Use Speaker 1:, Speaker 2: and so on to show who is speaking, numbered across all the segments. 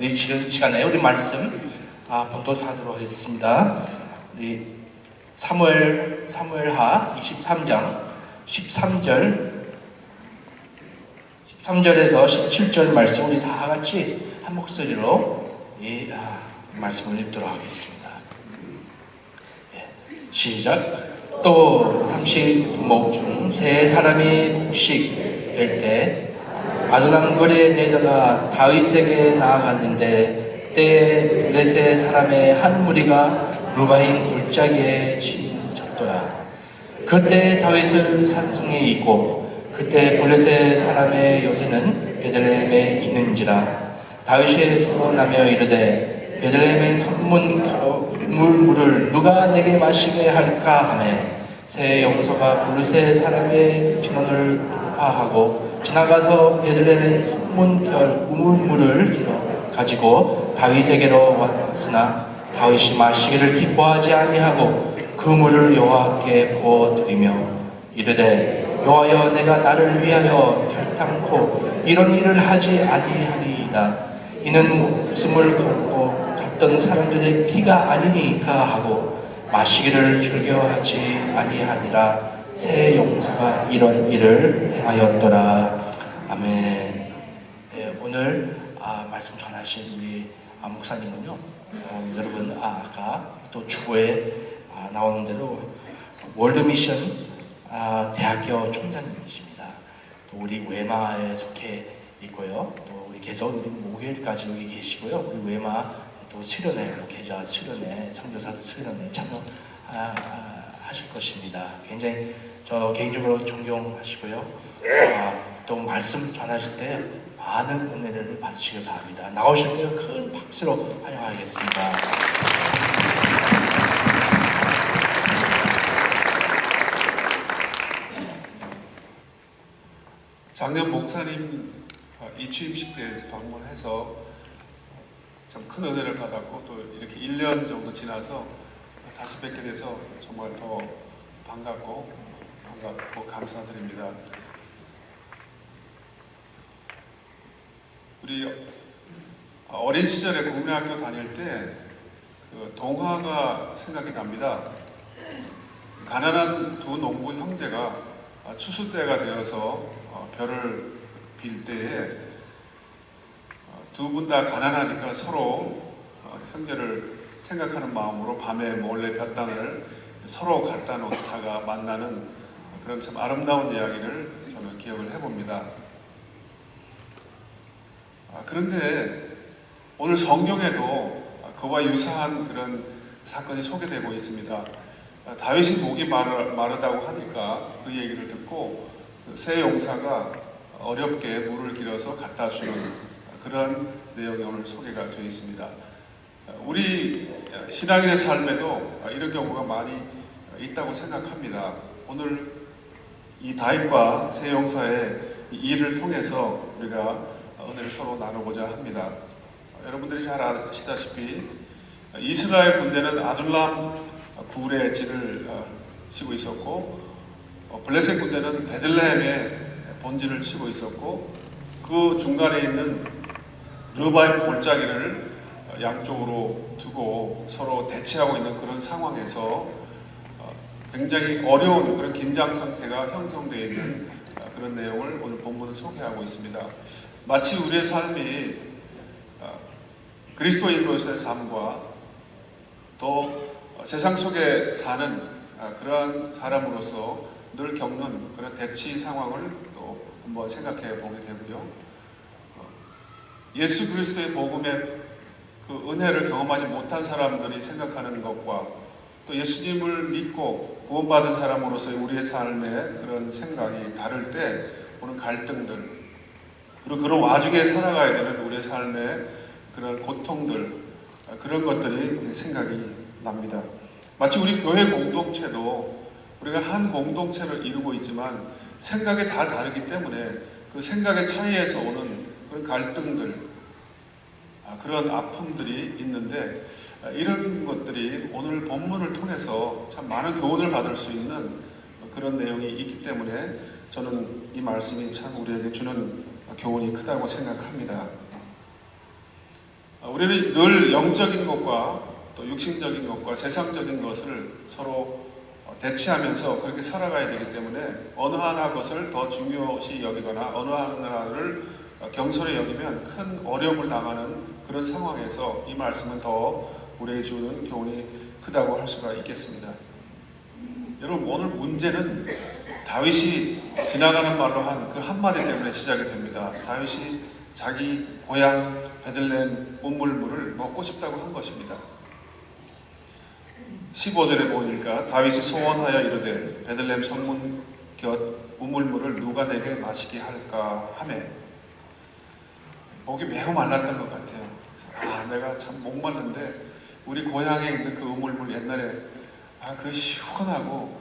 Speaker 1: 우리 지금 시간에 우리 말씀 봉독하도록 하겠습니다. 우리 사무엘하 23장 13절에서 17절 말씀 우리 다 같이 한 목소리로 말씀을 읽도록 하겠습니다. 시작. 또 삼식 중 세 사람이 곡식 될 때 아둘람거리에 내려가 다윗에게 나아갔는데 때에 블레셋 사람의 한 무리가 루바임 골짜기에 침졌더라. 그때 다윗은 산성에 있고 그때 블레셋 사람의 요새는 베들레헴에 있는지라. 다윗이 소원하며 이르되 베들레헴엔 선문 물을 누가 내게 마시게 할까 하매 새 용서가 블레셋 사람의 진원을 파하고 지나가서 베들레헴의 선문별 우물물을 길어 가지고 다윗에게로 왔으나 다윗이 마시기를 기뻐하지 아니하고 그 물을 여호와께 부어 드리며 이르되 여호와여 내가 나를 위하여 결단코 이런 일을 하지 아니하리이다. 이는 목숨을 걸고 갔던 사람들의 피가 아니니까 하고 마시기를 즐겨하지 아니하니라. 새 용서가 이런 일을 행하였더라. 아멘. 오늘 말씀 전하신 우리 목사님은요, 여러분 아까 또 주보에 나오는 대로 월드미션 대학교 총장님이십니다. 또 우리 외마에 속해 있고요. 또 우리 계속 우리 목요일까지 여기 계시고요. 우리 외마 또 수련회, 목회자 수련회, 선교사들 수련회 참여하실 것입니다. 굉장히 저 개인적으로 존경하시고요. 또 말씀 전하실 때 많은 은혜를 받으시길 바랍니다. 나오실 때 큰 박수로 환영하겠습니다.
Speaker 2: 작년 목사님 이취임식 때 방문해서 참 큰 은혜를 받았고 또 이렇게 1년 정도 지나서 다시 뵙게 돼서 정말 더 반갑고 감사드립니다. 우리 어린 시절에 국민학교 다닐 때 그 동화가 생각이 납니다. 가난한 두 농부 형제가 추수 때가 되어서 벼를 빌 때에 두 분 다 가난하니까 서로 형제를 생각하는 마음으로 밤에 몰래 볕땅을 서로 갖다 놓다가 만나는 그런 참 아름다운 이야기를 저는 기억을 해봅니다. 그런데 오늘 성경에도 그와 유사한 그런 사건이 소개되고 있습니다. 다윗이 목이 마르다고 하니까 그 얘기를 듣고 새 용사가 어렵게 물을 길어서 갖다 주는 그런 내용이 오늘 소개가 되어 있습니다. 우리 신앙인의 삶에도 이런 경우가 많이 있다고 생각합니다. 오늘 이 다윗과 새 용사의 일을 통해서 우리가 은혜를 서로 나누고자 합니다. 여러분들이 잘 아시다시피 이스라엘 군대는 아둘람 굴에 진을 치고 있었고 블레셋 군대는 베들레헴에 본진을 치고 있었고 그 중간에 있는 르바임 골짜기를 양쪽으로 두고 서로 대치하고 있는 그런 상황에서 굉장히 어려운 그런 긴장 상태가 형성되어 있는 그런 내용을 오늘 본문은 소개하고 있습니다. 마치 우리의 삶이 그리스도인으로서의 삶과 또 세상 속에 사는 그러한 사람으로서 늘 겪는 그런 대치 상황을 또 한번 생각해 보게 되고요. 예수 그리스도의 복음의 그 은혜를 경험하지 못한 사람들이 생각하는 것과 또 예수님을 믿고 구원받은 사람으로서의 우리의 삶의 그런 생각이 다를 때 오는 갈등들, 그리고 그런 와중에 살아가야 되는 우리의 삶의 그런 고통들, 그런 것들이 생각이 납니다. 마치 우리 교회 공동체도 우리가 한 공동체를 이루고 있지만 생각이 다 다르기 때문에 그 생각의 차이에서 오는 그런 갈등들, 그런 아픔들이 있는데 이런 것들이 오늘 본문을 통해서 참 많은 교훈을 받을 수 있는 그런 내용이 있기 때문에 저는 이 말씀이 참 우리에게 주는 교훈이 크다고 생각합니다. 우리는 늘 영적인 것과 또 육신적인 것과 세상적인 것을 서로 대치하면서 그렇게 살아가야 되기 때문에 어느 하나 것을 더 중요시 여기거나 어느 하나를 경솔히 여기면 큰 어려움을 당하는 그런 상황에서 이 말씀은 더 우리에게 주는 교훈이 크다고 할 수가 있겠습니다. 여러분, 오늘 문제는 다윗이 지나가는 말로 한 그 한마디 때문에 시작이 됩니다. 다윗이 자기 고향 베들레헴 우물물을 먹고 싶다고 한 것입니다. 15절에 보니까 다윗이 소원하여 이르되 베들레헴 성문 곁 우물물을 누가 내게 마시게 할까 하매, 목이 매우 말랐던 것 같아요. 내가 참 목말른데 우리 고향에 있는 그 우물물 옛날에 그 시원하고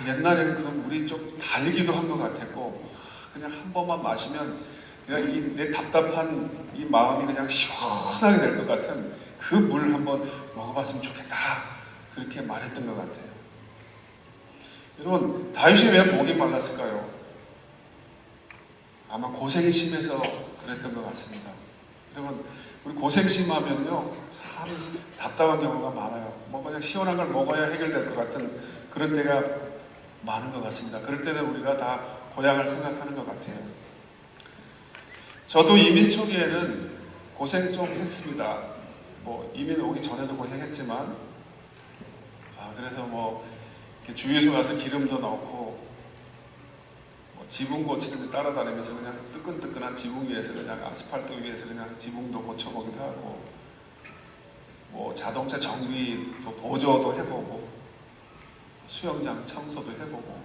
Speaker 2: 옛날에는 그 물이 좀 달기도 한 것 같았고 그냥 한 번만 마시면 그냥 내 답답한 이 마음이 그냥 시원하게 될 것 같은 그 물 한번 먹어봤으면 좋겠다, 그렇게 말했던 것 같아요. 여러분, 다윗이 왜 목이 말랐을까요? 아마 고생이 심해서 그랬던 것 같습니다. 여러분, 우리 고생 심하면요 참 답답한 경우가 많아요. 그냥 시원한 걸 먹어야 해결될 것 같은 그런 때가 많은 것 같습니다. 그럴 때는 우리가 다 고향을 생각하는 것 같아요. 저도 이민 초기에는 고생 좀 했습니다. 이민 오기 전에도 고생했지만 그래서 이렇게 주유소 가서 기름도 넣고 지붕 고치는 데 따라다니면서 그냥 뜨끈뜨끈한 지붕 위에서 그냥 아스팔트 위에서 그냥 지붕도 고쳐보기도 하고 자동차 정비도 보조도 해보고 수영장 청소도 해보고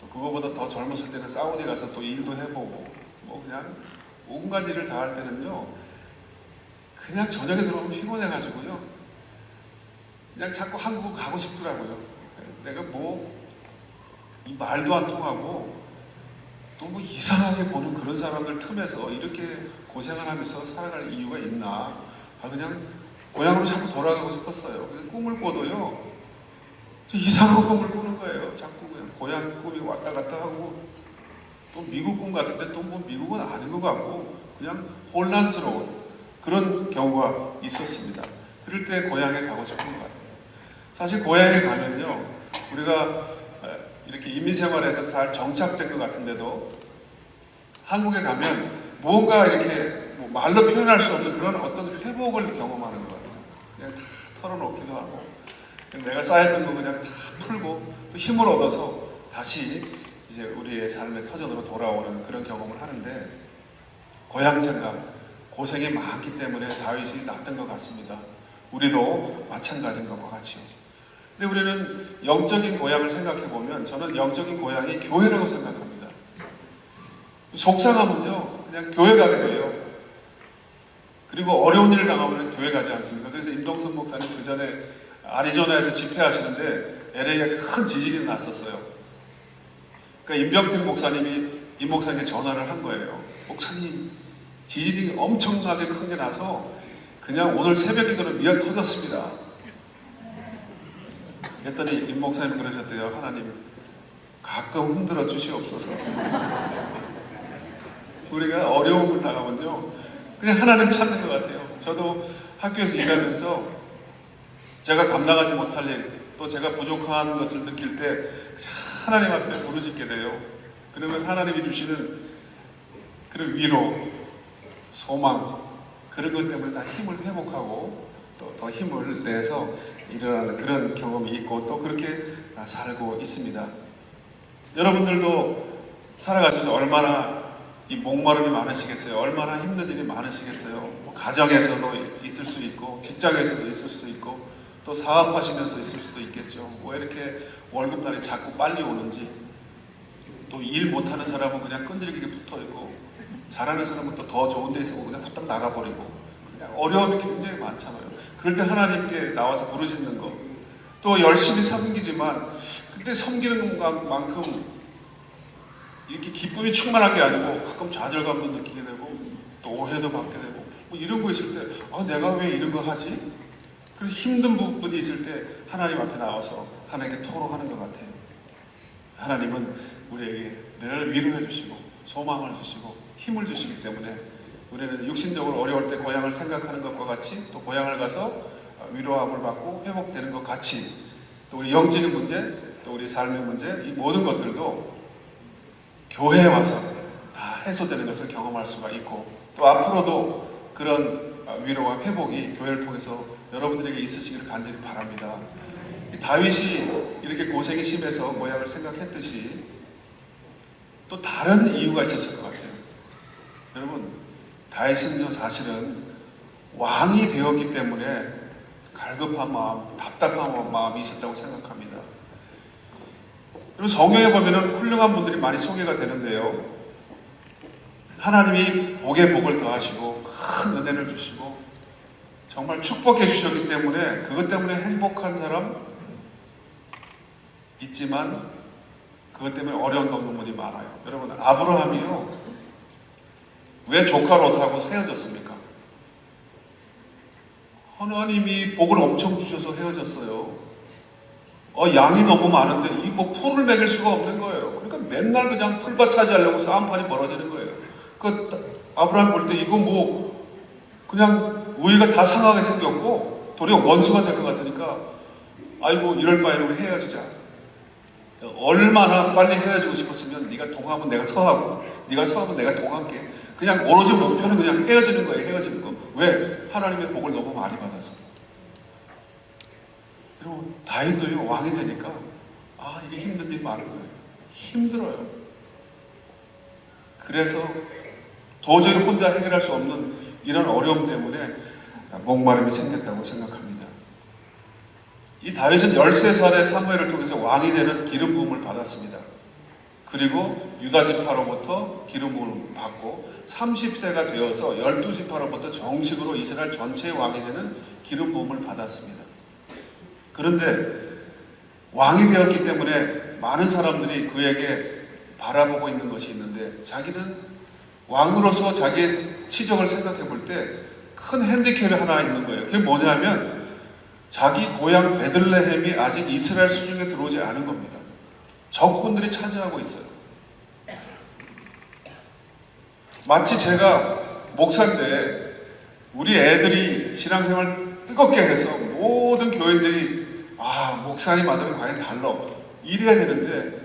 Speaker 2: 또 그거보다 더 젊었을 때는 사우디 가서 또 일도 해보고 그냥 온갖 일을 다 할 때는요 그냥 저녁에 들어오면 피곤해가지고요 그냥 자꾸 한국 가고 싶더라고요. 내가 이 말도 안 통하고 또 이상하게 보는 그런 사람들 틈에서 이렇게 고생을 하면서 살아갈 이유가 있나. 그냥 고향으로 자꾸 돌아가고 싶었어요. 그냥 꿈을 꿔도요 이상한 꿈을 꾸는 거예요. 자꾸 그냥 고향 꿈이 왔다 갔다 하고 또 미국 꿈 같은데 또 미국은 아닌 것 같고 그냥 혼란스러운 그런 경우가 있었습니다. 그럴 때 고향에 가고 싶은 것 같아요. 사실 고향에 가면요 우리가 이렇게 인민생활에서 잘 정착된 것 같은데도 한국에 가면 뭔가 이렇게 말로 표현할 수 없는 그런 어떤 회복을 경험하는 것 같아요. 그냥 다 털어놓기도 하고 내가 쌓였던 거 그냥 다 풀고 또 힘을 얻어서 다시 이제 우리의 삶의 터전으로 돌아오는 그런 경험을 하는데 고향 생각, 고생이 많기 때문에 다윗이 났던 것 같습니다. 우리도 마찬가지인 것과 같이요. 근데 우리는 영적인 고향을 생각해 보면 저는 영적인 고향이 교회라고 생각합니다. 속상하면요 그냥 교회 가게 돼요. 그리고 어려운 일을 당하면 교회 가지 않습니까? 그래서 임동선 목사님 그 전에 아리조나에서 집회하시는데 LA에 큰 지진이 났었어요. 그러니까 임병택 목사님이 이 목사님께 전화를 한 거예요. 목사님, 지진이 엄청나게 큰 게 나서 그냥 오늘 새벽 기도는 미어 터졌습니다. 그랬더니 임 목사님 그러셨대요. 하나님, 가끔 흔들어 주시옵소서. 우리가 어려움을 당하면요 그냥 하나님 찾는 것 같아요. 저도 학교에서 일하면서 제가 감당하지 못할 일, 또 제가 부족한 것을 느낄 때 하나님 앞에 부르짖게 돼요. 그러면 하나님이 주시는 그런 위로, 소망, 그런 것 때문에 다 힘을 회복하고 또 더 힘을 내서 일어나는 그런 경험이 있고 또 그렇게 살고 있습니다. 여러분들도 살아가시면서 얼마나 이 목마름이 많으시겠어요? 얼마나 힘든 일이 많으시겠어요? 가정에서도 있을 수 있고 직장에서도 있을 수 있고 또 사업하시면서 있을 수도 있겠죠. 왜 이렇게 월급날이 자꾸 빨리 오는지, 또 일 못하는 사람은 그냥 끈질기게 붙어있고 잘하는 사람은 또 더 좋은 데 있고 그냥 후딱 나가버리고 그냥 어려움이 굉장히 많잖아요. 그럴 때 하나님께 나와서 부르짖는 거, 또 열심히 섬기지만 그때 섬기는 것만큼 이렇게 기쁨이 충만한 게 아니고 가끔 좌절감도 느끼게 되고 또 오해도 받게 되고 이런 거 있을 때 내가 왜 이런 거 하지? 그리고 힘든 부분이 있을 때 하나님 앞에 나와서 하나님께 토로하는 것 같아요. 하나님은 우리에게 늘 위로해 주시고 소망을 주시고 힘을 주시기 때문에 우리는 육신적으로 어려울 때 고향을 생각하는 것과 같이 또 고향을 가서 위로함을 받고 회복되는 것 같이 또 우리 영적인 문제, 또 우리 삶의 문제, 이 모든 것들도 교회에 와서 다 해소되는 것을 경험할 수가 있고 또 앞으로도 그런 위로와 회복이 교회를 통해서 여러분들에게 있으시기를 간절히 바랍니다. 다윗이 이렇게 고생이 심해서 고향을 생각했듯이 또 다른 이유가 있었을 것 같아요. 여러분, 다윗은 사실은 왕이 되었기 때문에 갈급한 마음, 답답한 마음이 있었다고 생각합니다. 그리고 성경에 보면은 훌륭한 분들이 많이 소개가 되는데요. 하나님이 복에 복을 더하시고 큰 은혜를 주시고 정말 축복해 주셨기 때문에 그것 때문에 행복한 사람 있지만 그것 때문에 어려운 겪는 분이 많아요. 여러분, 아브라함이요, 왜 조카 롯하고 헤어졌습니까? 하나님이 복을 엄청 주셔서 헤어졌어요. 양이 너무 많은데 이 뭐 풀을 먹일 수가 없는 거예요. 그러니까 맨날 그냥 풀밭 차지하려고 싸움판이 벌어지는 거예요. 아브라함 볼 때 이거 뭐 그냥 우리가 다 상하게 생겼고 도리어 원수가 될 것 같으니까 아이고 이럴 바에는 우리 헤어지자. 얼마나 빨리 헤어지고 싶었으면 네가 동하면 내가 서하고 네가 서하면 내가 동할게. 그냥 오로지 목표는 그냥 헤어지는 거예요. 헤어지는 거. 왜? 하나님의 복을 너무 많이 받아서. 그리고 다윗도요, 왕이 되니까 이게 힘든 일이 많은 거예요. 힘들어요. 그래서 도저히 혼자 해결할 수 없는 이런 어려움 때문에 목마름이 생겼다고 생각합니다. 이 다윗은 13살에 사무엘을 통해서 왕이 되는 기름 부음을 받았습니다. 그리고 유다 지파로부터 기름 부음을 받고 30세가 되어서 12지파로부터 정식으로 이스라엘 전체의 왕이 되는 기름 부음을 받았습니다. 그런데 왕이 되었기 때문에 많은 사람들이 그에게 바라보고 있는 것이 있는데 자기는 왕으로서 자기의 치적을 생각해 볼 때 큰 핸디캡이 하나 있는 거예요. 그게 뭐냐면 자기 고향 베들레헴이 아직 이스라엘 수중에 들어오지 않은 겁니다. 적군들이 차지하고 있어요. 마치 제가 목사인데 우리 애들이 신앙생활 뜨겁게 해서 모든 교인들이 목사님 아들은 과연 달라 이래야 되는데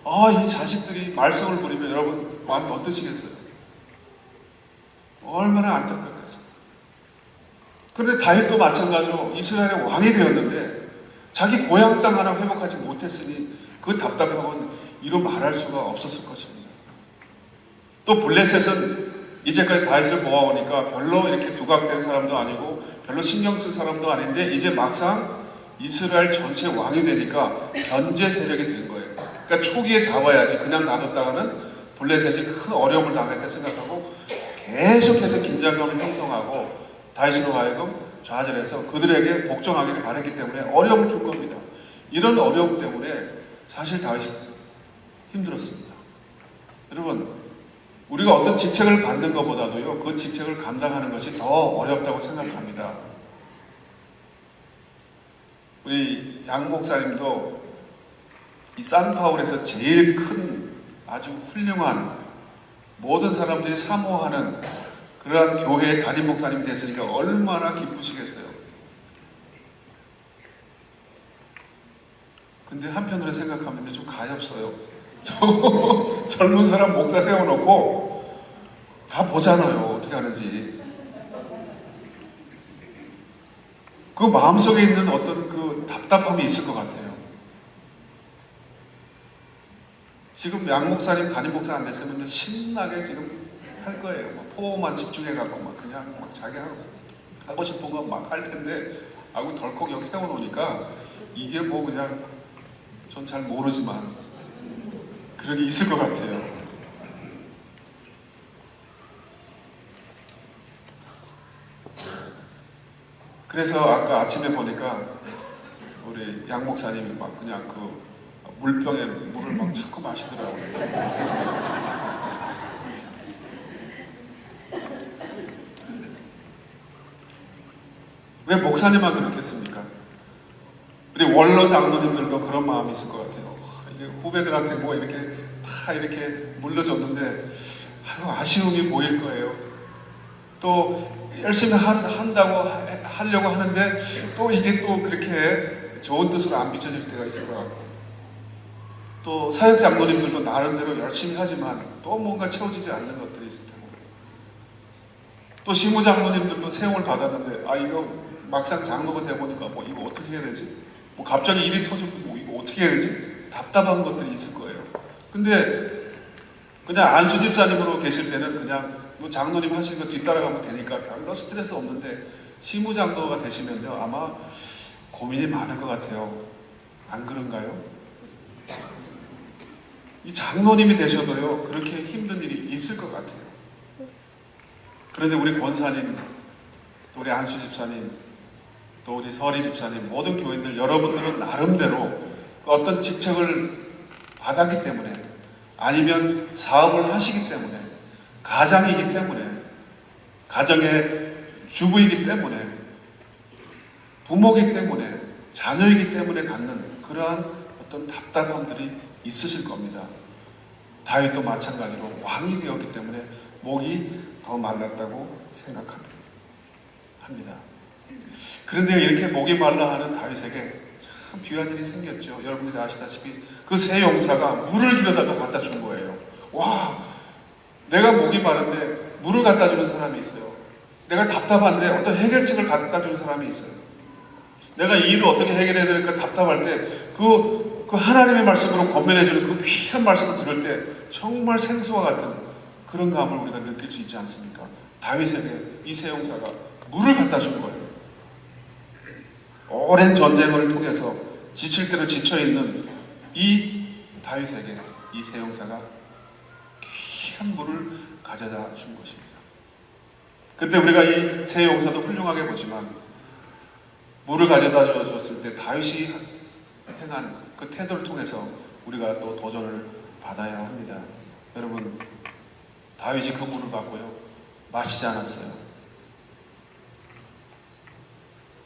Speaker 2: 이 자식들이 말썽을 부리면 여러분 마음이 어떠시겠어요? 얼마나 안타깝겠어요. 그런데 다윗도 마찬가지로 이스라엘의 왕이 되었는데 자기 고향 땅 하나 회복하지 못했으니 그 답답함은 이루 말할 수가 없었을 것입니다. 또 블레셋은 이제까지 다윗을 모아오니까 별로 이렇게 두각된 사람도 아니고 별로 신경 쓸 사람도 아닌데 이제 막상 이스라엘 전체 왕이 되니까 견제 세력이 된 거예요. 그러니까 초기에 잡아야지 그냥 놔뒀다가는 블레셋이 큰 어려움을 당했다 생각하고 계속해서 긴장감을 형성하고 다윗으로 하여금 좌절해서 그들에게 복종하기를 바랬기 때문에 어려움을 준 겁니다. 이런 어려움 때문에 사실 다윗이 힘들었습니다. 여러분, 우리가 어떤 직책을 받는 것보다도요, 그 직책을 감당하는 것이 더 어렵다고 생각합니다. 우리 양 목사님도 이 산파울에서 제일 큰 아주 훌륭한 모든 사람들이 사모하는 그러한 교회의 담임 목사님이 됐으니까 얼마나 기쁘시겠어요. 근데 한편으로 생각하면 좀 가엾어요. 젊은 사람 목사 세워놓고 다 보잖아요. 어떻게 하는지. 그 마음속에 있는 어떤 그 답답함이 있을 것 같아요. 지금 양 목사님, 담임 목사 안 됐으면 신나게 지금 할 거예요. 막 포만 집중해갖고 막 그냥 막 자기 하고 싶은 거 막 할 텐데, 덜컥 여기 세워놓으니까 이게 뭐 그냥 전 잘 모르지만 그런 게 있을 것 같아요. 그래서 아까 아침에 보니까 우리 양 목사님이 막 그냥 그 물병에 물을 막 자꾸 마시더라고요. 왜 목사님만 그렇겠습니까? 우리 원로 장로님들도 그런 마음이 있을 것 같아요. 이게 후배들한테 뭐 이렇게 다 이렇게 물려줬는데 아쉬움이 보일 거예요. 또 열심히 하려고 하는데 또 이게 또 그렇게 좋은 뜻으로 안 비춰질 때가 있을 것 같고, 또 사역 장로님들도 나름대로 열심히 하지만 또 뭔가 채워지지 않는 것들이 있을 테고, 또 시무 장로님들도 세움을 받았는데 이거 막상 장로가 돼 보니까 뭐 이거 어떻게 해야 되지? 뭐 갑자기 일이 터지고 뭐 이거 어떻게 해야 되지? 답답한 것들이 있을 거예요. 근데 그냥 안수 집사님으로 계실 때는 그냥 뭐 장로님 하시는 거 뒤따라가면 되니까 별로 스트레스 없는데, 시무 장로가 되시면요 아마 고민이 많을 것 같아요. 안 그런가요? 이 장로님이 되셔도요 그렇게 힘든 일이 있을 것 같아요. 그런데 우리 권사님, 또 우리 안수 집사님, 또 우리 서리 집사님, 모든 교인들 여러분들은 나름대로 그 어떤 직책을 받았기 때문에, 아니면 사업을 하시기 때문에, 가장이기 때문에, 가정의 주부이기 때문에, 부모이기 때문에, 자녀이기 때문에 갖는 그러한 어떤 답답함들이 있으실 겁니다. 다윗도 마찬가지로 왕이 되었기 때문에 목이 더 말랐다고 생각합니다. 그런데 이렇게 목이 말라 하는 다윗에게 참 귀한 일이 생겼죠. 여러분들이 아시다시피 그 새 용사가 물을 길어다가 갖다 준 거예요. 와, 내가 목이 마른데 물을 갖다 주는 사람이 있어요. 내가 답답한데 어떤 해결책을 갖다 주는 사람이 있어요. 내가 이 일을 어떻게 해결해야 될까 답답할 때 그 하나님의 말씀으로 권면해주는 그 귀한 말씀을 들을 때 정말 생수와 같은 그런 감을 우리가 느낄 수 있지 않습니까? 다윗에게 이 새 용사가 물을 갖다 준 거예요. 오랜 전쟁을 통해서 지칠 대로 지쳐있는 이 다윗에게 이 새 용사가 귀한 물을 가져다 준 것입니다. 그때 우리가 이 새 용사도 훌륭하게 보지만, 물을 가져다 주었을 때 다윗이 행한 그 태도를 통해서 우리가 또 도전을 받아야 합니다. 여러분, 다윗이 그 물을 받고요 마시지 않았어요.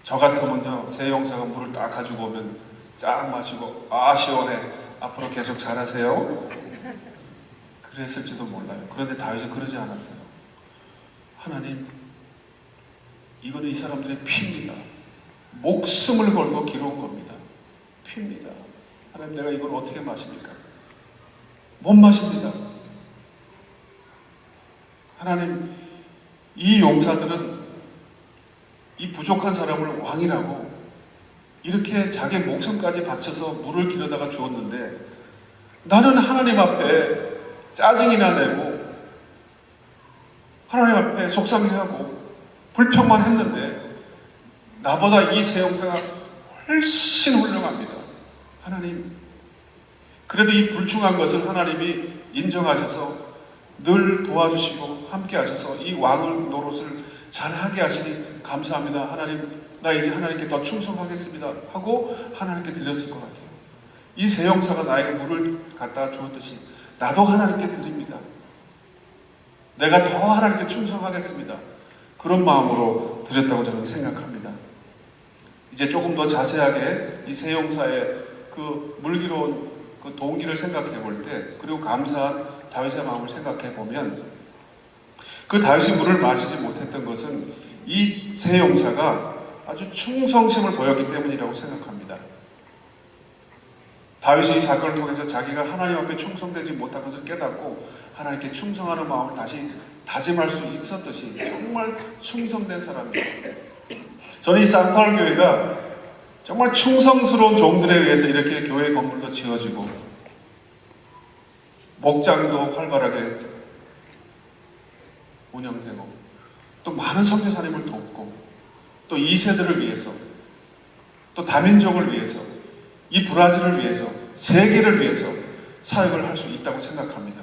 Speaker 2: 저 같으면요 새 용사가 물을 딱 가지고 오면 쫙 마시고 시원해, 앞으로 계속 잘하세요, 그랬을지도 몰라요. 그런데 다윗은 그러지 않았어요. 하나님, 이거는 이 사람들의 피입니다. 목숨을 걸고 기러온 겁니다. 피입니다. 하나님, 내가 이걸 어떻게 마십니까? 못 마십니다. 하나님, 이 용사들은 이 부족한 사람을 왕이라고 이렇게 자기 목숨까지 바쳐서 물을 길어다가 주었는데, 나는 하나님 앞에 짜증이나 내고 하나님 앞에 속상해하고 불평만 했는데 나보다 이 새 용사가 훨씬 훌륭합니다. 하나님, 그래도 이 불충한 것을 하나님이 인정하셔서 늘 도와주시고 함께 하셔서 이 왕을 노릇을 잘하게 하시니 감사합니다. 하나님, 나 이제 하나님께 더 충성하겠습니다 하고 하나님께 드렸을 것 같아요. 이 새 용사가 나에게 물을 갖다 주었듯이 나도 하나님께 드립니다. 내가 더 하나님께 충성하겠습니다. 그런 마음으로 드렸다고 저는 생각합니다. 이제 조금 더 자세하게 이 새 용사의 그 물기로운 그 동기를 생각해 볼 때, 그리고 감사한 다윗의 마음을 생각해 보면, 그 다윗이 물을 마시지 못했던 것은 이 새 용사가 아주 충성심을 보였기 때문이라고 생각합니다. 다윗이 이 사건을 통해서 자기가 하나님 앞에 충성되지 못한 것을 깨닫고 하나님께 충성하는 마음을 다시 다짐할 수 있었듯이 정말 충성된 사람입니다. 저는 이 산파울 교회가 정말 충성스러운 종들에 의해서 이렇게 교회 건물도 지어지고 목장도 활발하게 운영되고 또 많은 선교사님을 돕고 또 2세들을 위해서 또 다민족을 위해서 이 브라질을 위해서 세계를 위해서 사역을 할 수 있다고 생각합니다.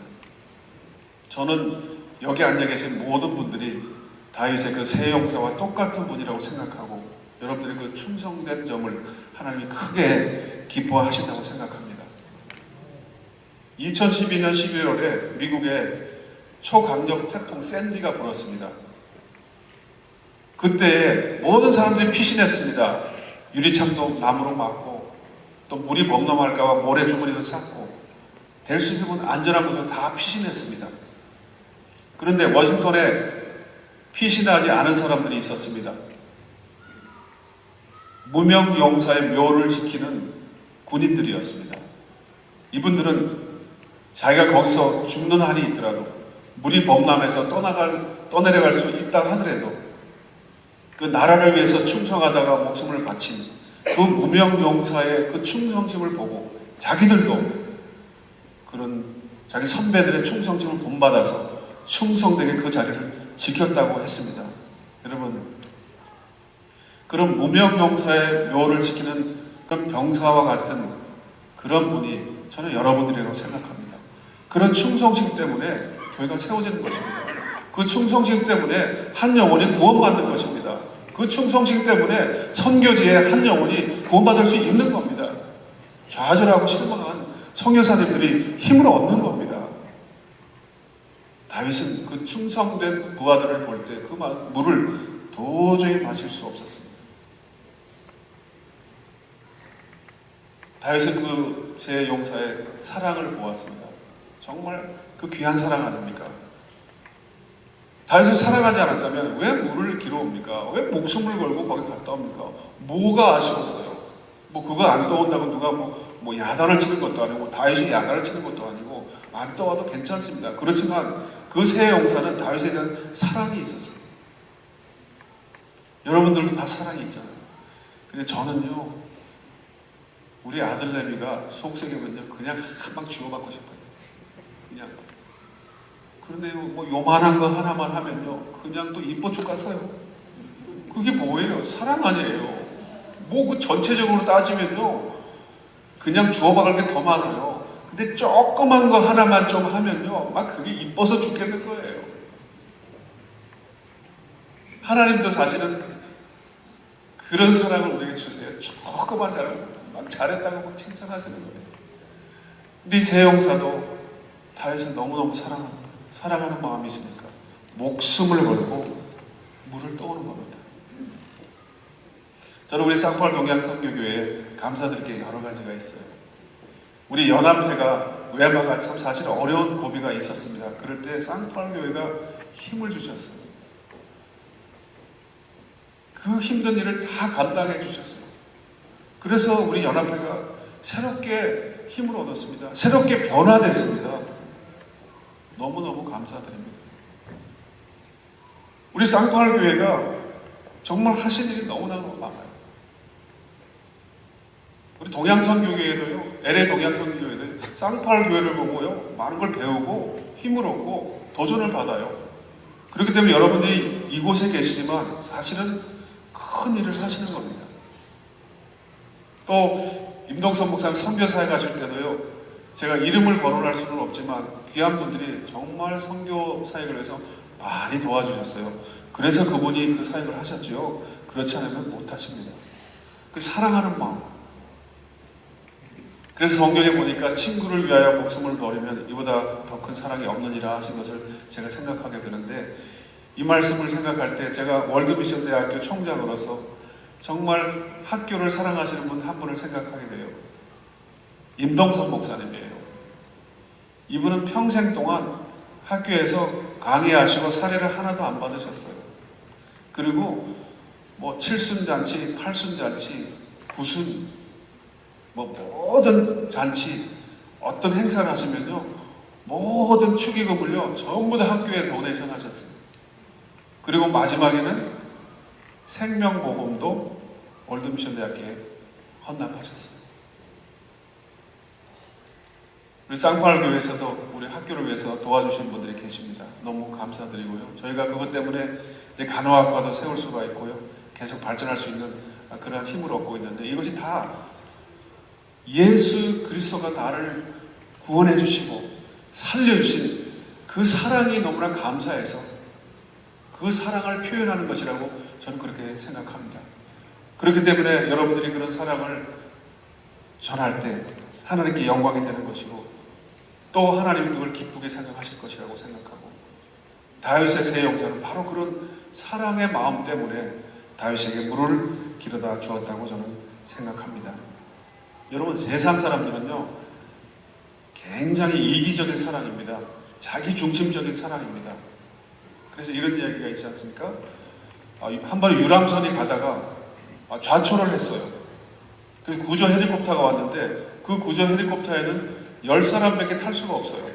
Speaker 2: 저는 여기 앉아 계신 모든 분들이 다윗의 그 새 용사와 똑같은 분이라고 생각하고 여러분들의 그 충성된 점을 하나님이 크게 기뻐하신다고 생각합니다. 2012년 11월에 미국에 초강력 태풍 샌디가 불었습니다. 그때 모든 사람들이 피신했습니다. 유리창도 나무로 막고 또 물이 범람할까봐 모래주머니도 쌓고 될 수 있는 안전한 곳으로 다 피신했습니다. 그런데 워싱턴에 피신하지 않은 사람들이 있었습니다. 무명 용사의 묘를 지키는 군인들이었습니다. 이분들은 자기가 거기서 죽는 한이 있더라도 물이 범람해서 떠내려갈 수 있다 하더라도 그 나라를 위해서 충성하다가 목숨을 바친 그 무명 용사의 그 충성심을 보고 자기들도 그런 자기 선배들의 충성심을 본받아서 충성되게 그 자리를 지켰다고 했습니다. 여러분, 그런 무명 용사의 묘를 지키는 그런 병사와 같은 그런 분이 저는 여러분들이라고 생각합니다. 그런 충성심 때문에 교회가 세워지는 것입니다. 그 충성심 때문에 한 영혼이 구원받는 것입니다. 그 충성심 때문에 선교지에 한 영혼이 구원받을 수 있는 겁니다. 좌절하고 실망한 선교사님들이 힘을 얻는 겁니다. 다윗은 그 충성된 부하들을 볼 때 그 물을 도저히 마실 수 없었습니다. 다윗은 그 제 용사의 사랑을 보았습니다. 정말 그 귀한 사랑 아닙니까? 다윗을 사랑하지 않았다면 왜 물을 길어옵니까? 왜 목숨을 걸고 거기 갔다 옵니까? 뭐가 아쉬웠어요? 뭐 그거 안 떠온다고 누가 뭐 야단을 치는 것도 아니고 다윗이 야단을 치는 것도 아니고 안 떠와도 괜찮습니다. 그렇지만 그 세 용사는 다윗에 대한 사랑이 있었어요. 여러분들도 다 사랑이 있잖아요. 근데 저는요, 우리 아들 내미가 속색이면요 그냥 한 방 쥐어받고 싶어요. 그냥. 그런데 뭐 요만한 거 하나만 하면요 그냥 또 이뻐죽 같아요. 그게 뭐예요? 사랑 아니에요. 뭐 그 전체적으로 따지면요 그냥 주워박을 게 더 많아요. 근데 조그만 거 하나만 좀 하면요 막 그게 이뻐서 죽겠는 거예요. 하나님도 사실은 그런 사랑을 우리에게 주세요. 조그만 사랑 막 잘했다고 막 칭찬하시는 거예요. 근데 이 세 용사도 다윗을 너무너무 사랑하는 마음이 있으니까 목숨을 걸고 물을 떠오는 겁니다. 저는 우리 쌍팔 동양선교교회에 감사드릴 게 여러 가지가 있어요. 우리 연합회가 외마가 참 사실 어려운 고비가 있었습니다. 그럴 때 쌍팔교회가 힘을 주셨어요. 그 힘든 일을 다 감당해 주셨어요. 그래서 우리 연합회가 새롭게 힘을 얻었습니다. 새롭게 변화됐습니다. 너무너무 감사드립니다. 우리 쌍팔교회가 정말 하신 일이 너무너무 많아요. 우리 동양선교교회도요, LA 동양선교교회도 쌍팔교회를 보고요, 많은 걸 배우고 힘을 얻고 도전을 받아요. 그렇기 때문에 여러분들이 이곳에 계시지만 사실은 큰 일을 하시는 겁니다. 또 임동선 목사님 선교사에 가실 때도요, 제가 이름을 거론할 수는 없지만 귀한 분들이 정말 선교 사역을 해서 많이 도와주셨어요. 그래서 그분이 그 사역을 하셨죠. 그렇지 않으면 못하십니다. 그 사랑하는 마음. 그래서 성경에 보니까 친구를 위하여 목숨을 버리면 이보다 더 큰 사랑이 없느니라 하신 것을 제가 생각하게 되는데, 이 말씀을 생각할 때 제가 월드미션대학교 총장으로서 정말 학교를 사랑하시는 분 한 분을 생각하게 돼요. 임동선 목사님이에요. 이분은 평생 동안 학교에서 강의하시고 사례를 하나도 안 받으셨어요. 그리고 뭐 칠순잔치, 팔순잔치, 구순, 뭐 모든 잔치, 어떤 행사를 하시면요 모든 축의금을요 전부 다 학교에 도네이션 하셨어요. 그리고 마지막에는 생명보험도 월드미션대학교에 헌납하셨어요. 우리 쌍팔교회에서도 우리 학교를 위해서 도와주신 분들이 계십니다. 너무 감사드리고요. 저희가 그것 때문에 이제 간호학과도 세울 수가 있고요. 계속 발전할 수 있는 그런 힘을 얻고 있는데, 이것이 다 예수 그리스도가 나를 구원해 주시고 살려주신 그 사랑이 너무나 감사해서 그 사랑을 표현하는 것이라고 저는 그렇게 생각합니다. 그렇기 때문에 여러분들이 그런 사랑을 전할 때 하나님께 영광이 되는 것이고, 또 하나님이 그걸 기쁘게 생각하실 것이라고 생각하고, 다윗의 세 용사는 바로 그런 사랑의 마음 때문에 다윗에게 물을 길어다 주었다고 저는 생각합니다. 여러분, 세상 사람들은요 굉장히 이기적인 사랑입니다. 자기 중심적인 사랑입니다. 그래서 이런 이야기가 있지 않습니까? 한 번에 유람선이 가다가 좌초를 했어요. 그래서 구조 헬리콥터가 왔는데 그 구조 헬리콥터에는 10사람밖에 탈 수가 없어요.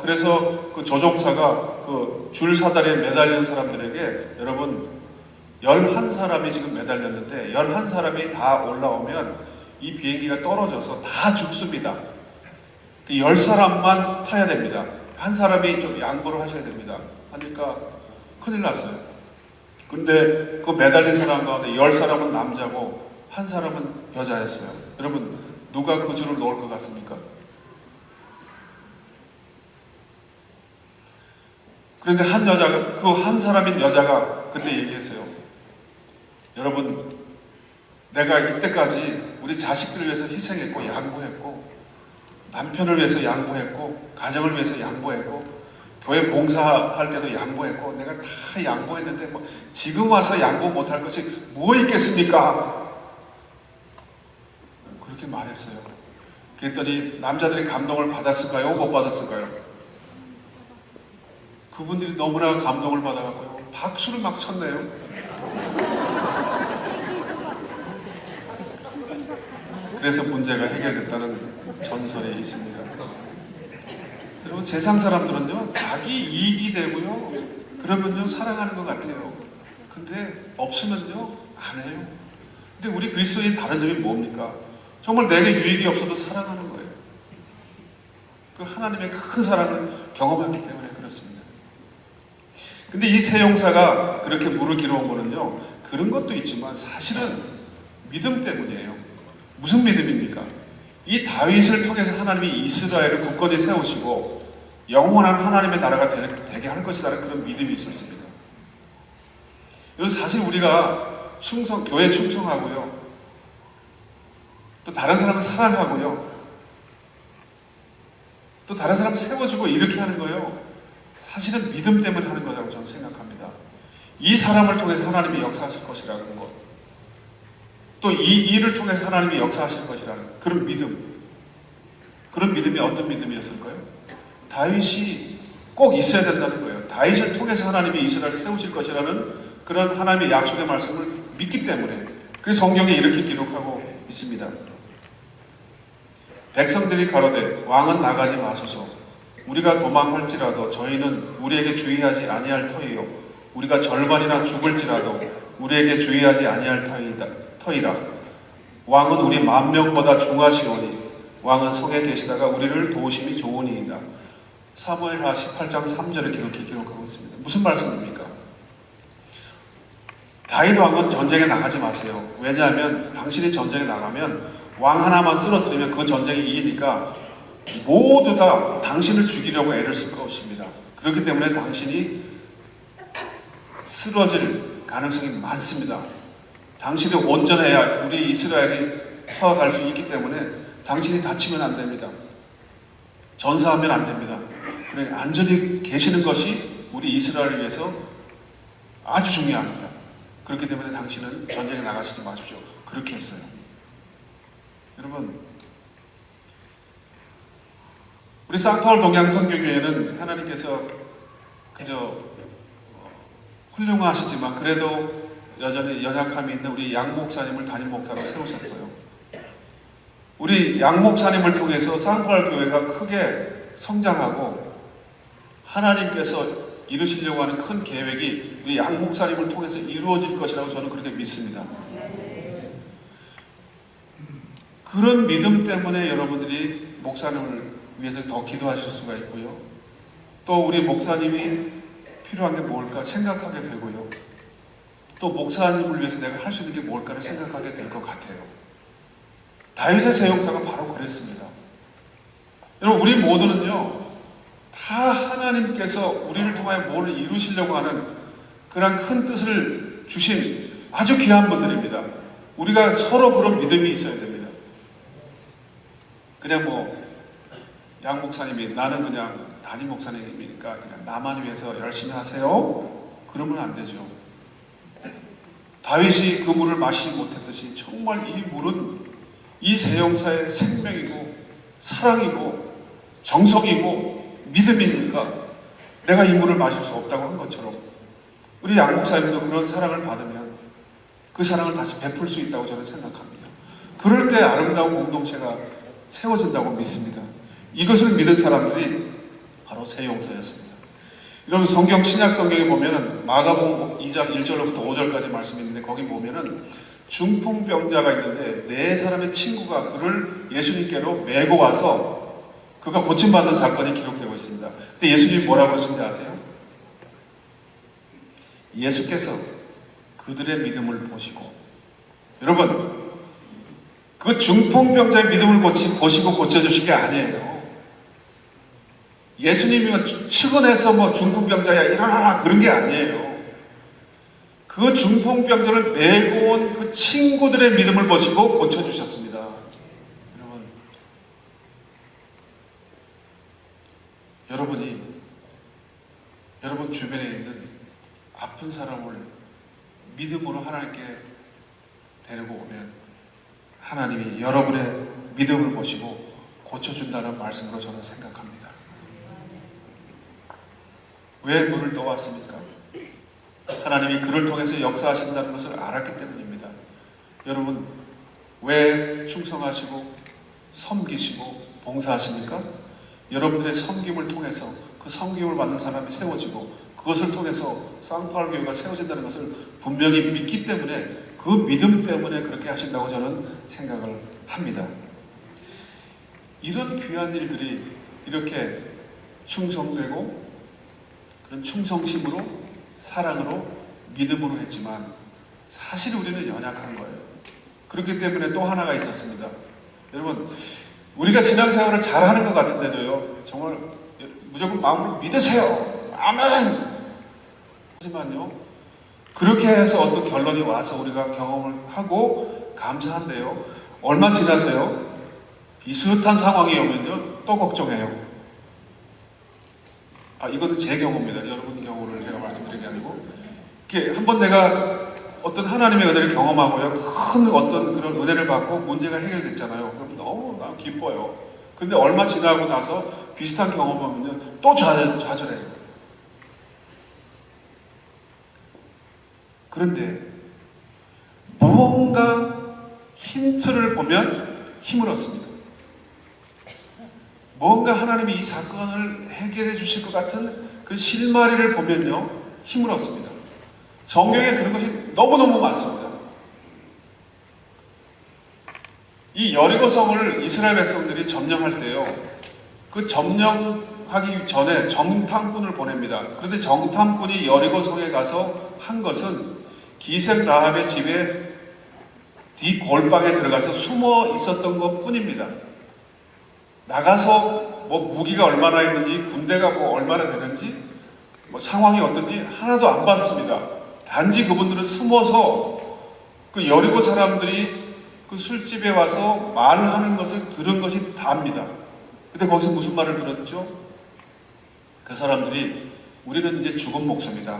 Speaker 2: 그래서 그 조종사가 그 줄 사다리에 매달린 사람들에게 여러분 11사람이 지금 매달렸는데 11사람이 다 올라오면 이 비행기가 떨어져서 다 죽습니다. 10사람만 타야 됩니다. 한 사람이 좀 양보를 하셔야 됩니다. 하니까 큰일 났어요. 근데 그 매달린 사람 가운데 10사람은 남자고 한 사람은 여자였어요. 여러분 누가 그 줄을 놓을 것 같습니까? 그런데 한 여자가, 그 한 사람인 여자가 그때 얘기했어요. 여러분, 내가 이때까지 우리 자식들을 위해서 희생했고 양보했고 남편을 위해서 양보했고 가정을 위해서 양보했고 교회 봉사할 때도 양보했고 내가 다 양보했는데 뭐 지금 와서 양보 못할 것이 뭐 있겠습니까? 그렇게 말했어요. 그랬더니 남자들이 감동을 받았을까요? 못 받았을까요? 그분들이 너무나 감동을 받아갖고요. 박수를 막 쳤네요. 그래서 문제가 해결됐다는 전설이 있습니다. 여러분 세상 사람들은요 자기 이익이 되고요 그러면요 사랑하는 것 같아요. 근데 없으면요 안 해요. 근데 우리 그리스도인의 다른 점이 뭡니까? 정말 내게 유익이 없어도 사랑하는 거예요. 그 하나님의 큰 사랑을 경험했기 때문에 그렇습니다. 근데 이 세 용사가 그렇게 물을 길어온 거는요 그런 것도 있지만 사실은 믿음 때문이에요. 무슨 믿음입니까? 이 다윗을 통해서 하나님이 이스라엘을 굳건히 세우시고 영원한 하나님의 나라가 되게 할 것이라는 그런 믿음이 있었습니다. 이건 사실 우리가 교회에 충성하고요 또 다른 사람을 사랑하고요 또 다른 사람을 세워주고 이렇게 하는 거예요. 사실은 믿음 때문에 하는 거라고 저는 생각합니다. 이 사람을 통해서 하나님이 역사하실 것이라는 것, 또 이 일을 통해서 하나님이 역사하실 것이라는 그런 믿음. 그런 믿음이 어떤 믿음이었을까요? 다윗이 꼭 있어야 된다는 거예요. 다윗을 통해서 하나님이 이스라엘을 세우실 것이라는 그런 하나님의 약속의 말씀을 믿기 때문에. 그래서 성경에 이렇게 기록하고 있습니다. 백성들이 가로되 왕은 나가지 마소서. 우리가 도망할지라도 저희는 우리에게 주의하지 아니할 터이요 우리가 절반이나 죽을지라도 우리에게 주의하지 아니할 터이라. 왕은 우리 10,000명보다 중하시오니 왕은 성에 계시다가 우리를 도우심이 좋으니이다. 사무엘하 18장 3절에 이렇게 기록하고 있습니다. 무슨 말씀입니까? 다윗 왕은 전쟁에 나가지 마세요. 왜냐하면 당신이 전쟁에 나가면 왕 하나만 쓰러뜨리면 그 전쟁이 이기니까 모두 다 당신을 죽이려고 애를 쓸 것입니다. 그렇기 때문에 당신이 쓰러질 가능성이 많습니다. 당신이 온전해야 우리 이스라엘이 서갈 수 있기 때문에 당신이 다치면 안 됩니다. 전사하면 안 됩니다. 그래 안전히 계시는 것이 우리 이스라엘을 위해서 아주 중요합니다. 그렇기 때문에 당신은 전쟁에 나가시지 마십시오. 그렇게 했어요. 여러분 우리 쌍파울 동양선교교회는 하나님께서 그저 훌륭하시지만 그래도 여전히 연약함이 있는 우리 양 목사님을 담임 목사로 세우셨어요. 우리 양 목사님을 통해서 쌍파울 교회가 크게 성장하고 하나님께서 이루시려고 하는 큰 계획이 우리 양 목사님을 통해서 이루어질 것이라고 저는 그렇게 믿습니다. 그런 믿음 때문에 여러분들이 목사님을 위해서 더 기도하실 수가 있고요. 또 우리 목사님이 필요한 게 뭘까 생각하게 되고요. 또 목사님을 위해서 내가 할 수 있는 게 뭘까를 생각하게 될 것 같아요. 다윗의 세 용사가 바로 그랬습니다. 여러분 우리 모두는요 다 하나님께서 우리를 통하여 뭘 이루시려고 하는 그런 큰 뜻을 주신 아주 귀한 분들입니다. 우리가 서로 그런 믿음이 있어야 됩니다. 그냥 양 목사님이 나는 그냥 담임 목사님이니까 그냥 나만 위해서 열심히 하세요. 그러면 안 되죠. 다윗이 그 물을 마시지 못했듯이 정말 이 물은 이 세 용사의 생명이고 사랑이고 정성이고 믿음이니까 내가 이 물을 마실 수 없다고 한 것처럼 우리 양 목사님도 그런 사랑을 받으면 그 사랑을 다시 베풀 수 있다고 저는 생각합니다. 그럴 때 아름다운 공동체가 세워진다고 믿습니다. 이것을 믿은 사람들이 바로 새 용사였습니다. 여러분 성경 신약 성경에 보면은 마가복음 2장 1절로부터 5절까지 말씀이 있는데 거기 보면은 중풍병자가 있는데 네 사람의 친구가 그를 예수님께로 메고 와서 그가 고침받는 사건이 기록되고 있습니다. 근데 예수님이 뭐라고 하시는지 아세요? 예수께서 그들의 믿음을 보시고, 여러분 그 중풍병자의 믿음을 보시고 고쳐주신 게 아니에요. 예수님이 측은해서 뭐 중풍병자야 일어나라 그런 게 아니에요. 그 중풍병자를 메고 온 그 친구들의 믿음을 보시고 고쳐주셨습니다. 여러분 주변에 있는 아픈 사람을 믿음으로 하나님께 데리고 오면 하나님이 여러분의 믿음을 보시고 고쳐준다는 말씀으로 저는 생각합니다. 왜 물을 떠왔습니까? 하나님이 그를 통해서 역사하신다는 것을 알았기 때문입니다. 여러분 왜 충성하시고 섬기시고 봉사하십니까? 여러분들의 섬김을 통해서 그 섬김을 받는 사람이 세워지고 그것을 통해서 쌍파울 교회가 세워진다는 것을 분명히 믿기 때문에 그 믿음 때문에 그렇게 하신다고 저는 생각을 합니다. 이런 귀한 일들이 이렇게 충성되고 그런 충성심으로 사랑으로 믿음으로 했지만 사실 우리는 연약한 거예요. 그렇기 때문에 또 하나가 있었습니다. 여러분 우리가 신앙생활을 잘하는 것 같은데도요 정말 무조건 마음으로 믿으세요. 아멘. 하지만요 그렇게 해서 어떤 결론이 와서 우리가 경험을 하고 감사한데요 얼마 지나서요 비슷한 상황이 오면요 또 걱정해요. 이거는 제 경우입니다. 여러분의 경우를 제가 말씀드린 게 아니고 이렇게 한번 내가 어떤 하나님의 은혜를 경험하고요 큰 어떤 그런 은혜를 받고 문제가 해결됐잖아요. 그럼 너무 나 기뻐요. 근데 얼마 지나고 나서 비슷한 경험하면요 또 좌절해요. 그런데 뭔가 힌트를 보면 힘을 얻습니다. 뭔가 하나님이 이 사건을 해결해 주실 것 같은 그 실마리를 보면요 힘을 얻습니다. 성경에 그런 것이 너무너무 많습니다. 이 여리고성을 이스라엘 백성들이 점령할 때요 그 점령하기 전에 정탐꾼을 보냅니다. 그런데 정탐꾼이 여리고성에 가서 한 것은 기생 라합의 집에 뒷골방에 들어가서 숨어 있었던 것 뿐입니다. 나가서 뭐 무기가 얼마나 있는지 군대가 뭐 얼마나 되는지 뭐 상황이 어떤지 하나도 안 봤습니다. 단지 그분들은 숨어서 그 여리고 사람들이 그 술집에 와서 말하는 것을 들은 것이 다입니다. 근데 거기서 무슨 말을 들었죠? 그 사람들이 우리는 이제 죽은 목숨이다.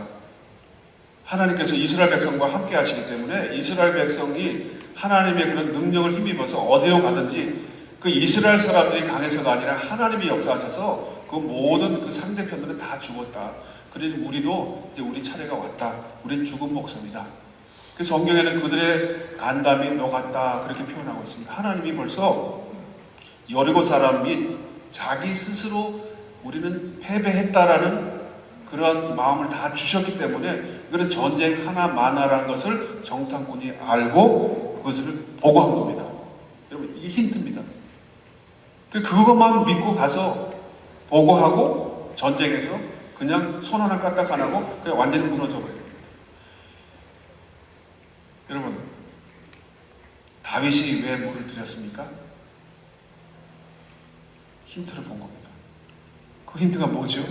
Speaker 2: 하나님께서 이스라엘 백성과 함께 하시기 때문에 이스라엘 백성이 하나님의 그런 능력을 힘입어서 어디로 가든지 그 이스라엘 사람들이 강해서가 아니라 하나님이 역사하셔서 그 모든 그 상대편들은 다 죽었다. 그러니 우리도 이제 우리 차례가 왔다. 우린 죽은 목숨이다. 그래서 성경에는 그들의 간담이 녹았다 그렇게 표현하고 있습니다. 하나님이 벌써 여리고 사람이 자기 스스로 우리는 패배했다라는 그런 마음을 다 주셨기 때문에 이거는 전쟁 하나만하라는 것을 정탐꾼이 알고 그것을 보고한 겁니다. 여러분 이게 힌트입니다. 그것만 믿고 가서 보고하고 전쟁에서 그냥 손 하나 까딱 안 하고 그냥 완전히 무너져버려요. 여러분 다윗이 왜 물을 드렸습니까? 힌트를 본 겁니다. 그 힌트가 뭐죠?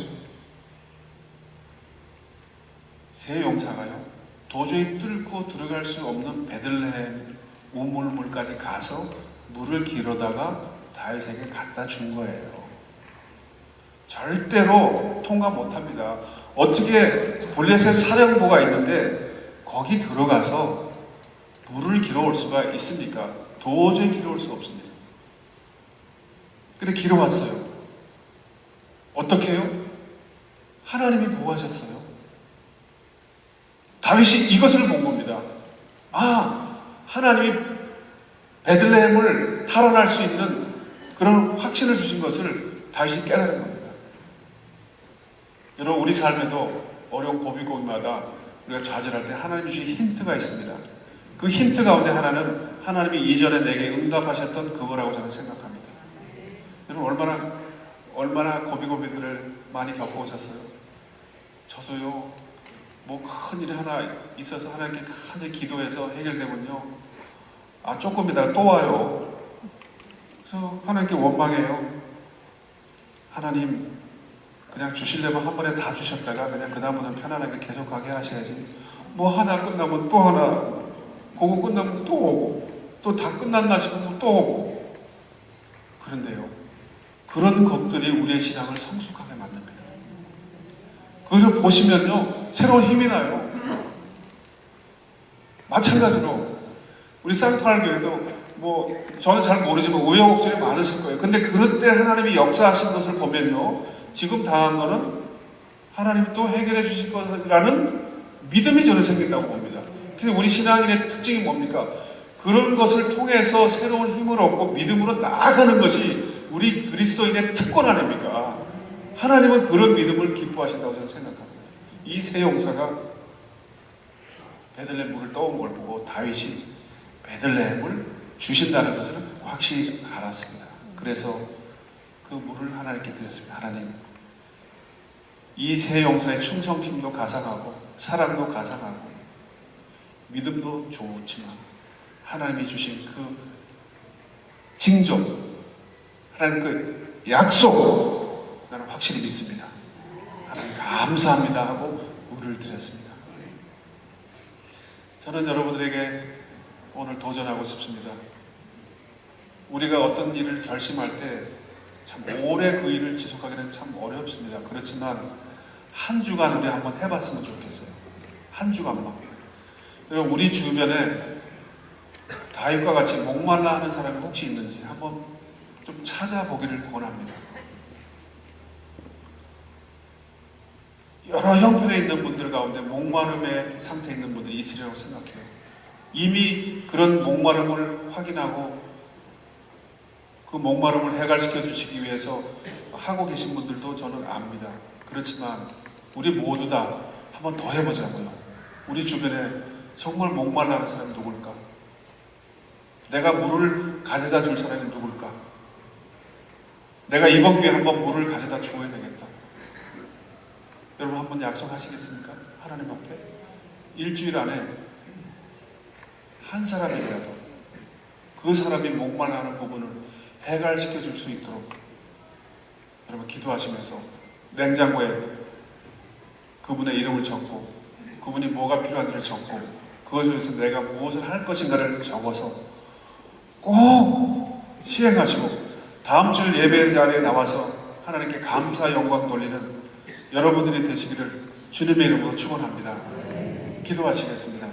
Speaker 2: 새 용사가요 도저히 뚫고 들어갈 수 없는 베들레헴 우물물까지 가서 물을 길어다가 다윗에게 갖다 준 거예요. 절대로 통과 못합니다. 어떻게 볼레셋 사령부가 있는데 거기 들어가서 물을 길어올 수가 있습니까? 도저히 길어올 수 없습니다. 근데 길어왔어요. 어떻게 해요? 하나님이 보호하셨어요. 다윗이 이것을 본 겁니다. 하나님이 베들레헴을 탈환할 수 있는 그런 확신을 주신 것을 다윗이 깨달은 겁니다. 여러분, 우리 삶에도 어려운 고비고비마다 우리가 좌절할 때 하나님이 주신 힌트가 있습니다. 그 힌트 가운데 하나는 하나님이 이전에 내게 응답하셨던 그거라고 저는 생각합니다. 여러분, 얼마나 고비고비들을 많이 겪어오셨어요? 저도요, 뭐 큰 일이 하나 있어서 하나님께 간절히 기도해서 해결되면요, 조금이다가 또 와요. 그래서 하나님께 원망해요. 하나님, 그냥 주시려면 한 번에 다 주셨다가 그냥 그다음부터는 편안하게 계속 가게 하셔야지. 뭐 하나 끝나면 또 하나, 그거 끝나면 또 오고, 또 다 끝났나 싶으면 또 오고. 그런데요, 그런 것들이 우리의 신앙을 성숙하게 만듭니다. 그것을 보시면요, 새로운 힘이 나요. 마찬가지로 우리 쌍팔교회도 뭐 저는 잘 모르지만 우여곡절이 많으실 거예요. 근데 그럴 때 하나님이 역사하신 것을 보면요, 지금 당한 거는 하나님이 또 해결해 주실 거라는 믿음이 저는 생긴다고 봅니다. 그래서 우리 신앙인의 특징이 뭡니까? 그런 것을 통해서 새로운 힘을 얻고 믿음으로 나아가는 것이 우리 그리스도인의 특권 아닙니까? 하나님은 그런 믿음을 기뻐하신다고 저는 생각합니다. 이 세 용사가 베들레헴 물을 떠온 걸 보고 다윗이 베들레헴을 주신다는 것을 확실히 알았습니다. 그래서 그 물을 하나님께 드렸습니다. 하나님, 이 세 용사의 충성심도 가상하고 사랑도 가상하고 믿음도 좋지만 하나님이 주신 그 징조, 하나님 그 약속, 나는 확실히 믿습니다. 하나님 감사합니다 하고 물을 드렸습니다. 저는 여러분들에게 오늘 도전하고 싶습니다. 우리가 어떤 일을 결심할 때 참 오래 그 일을 지속하기는 참 어렵습니다. 그렇지만 한 주간 우리 한번 해봤으면 좋겠어요. 한 주간만. 여러분, 우리 주변에 다윗과 같이 목말라 하는 사람이 혹시 있는지 한번 좀 찾아보기를 권합니다. 여러 형편에 있는 분들 가운데 목마름의 상태에 있는 분들이 있으리라고 생각해요. 이미 그런 목마름을 확인하고 그 목마름을 해결시켜 주시기 위해서 하고 계신 분들도 저는 압니다. 그렇지만 우리 모두 다 한번 더 해보자고요. 우리 주변에 정말 목말라하는 사람이 누굴까? 내가 물을 가져다 줄 사람이 누굴까? 내가 이번 기회에 한번 물을 가져다 주어야 되겠다. 여러분, 한번 약속하시겠습니까? 하나님 앞에 일주일 안에 한 사람이라도 그 사람이 목말라하는 부분을 해결시켜 줄 수 있도록 여러분 기도하시면서 냉장고에 그분의 이름을 적고 그분이 뭐가 필요한지를 적고 그것 중에서 내가 무엇을 할 것인가를 적어서 꼭 시행하시고 다음 주 예배 자리에 나와서 하나님께 감사 영광 돌리는 여러분들이 되시기를 주님의 이름으로 축원합니다. 기도하시겠습니다.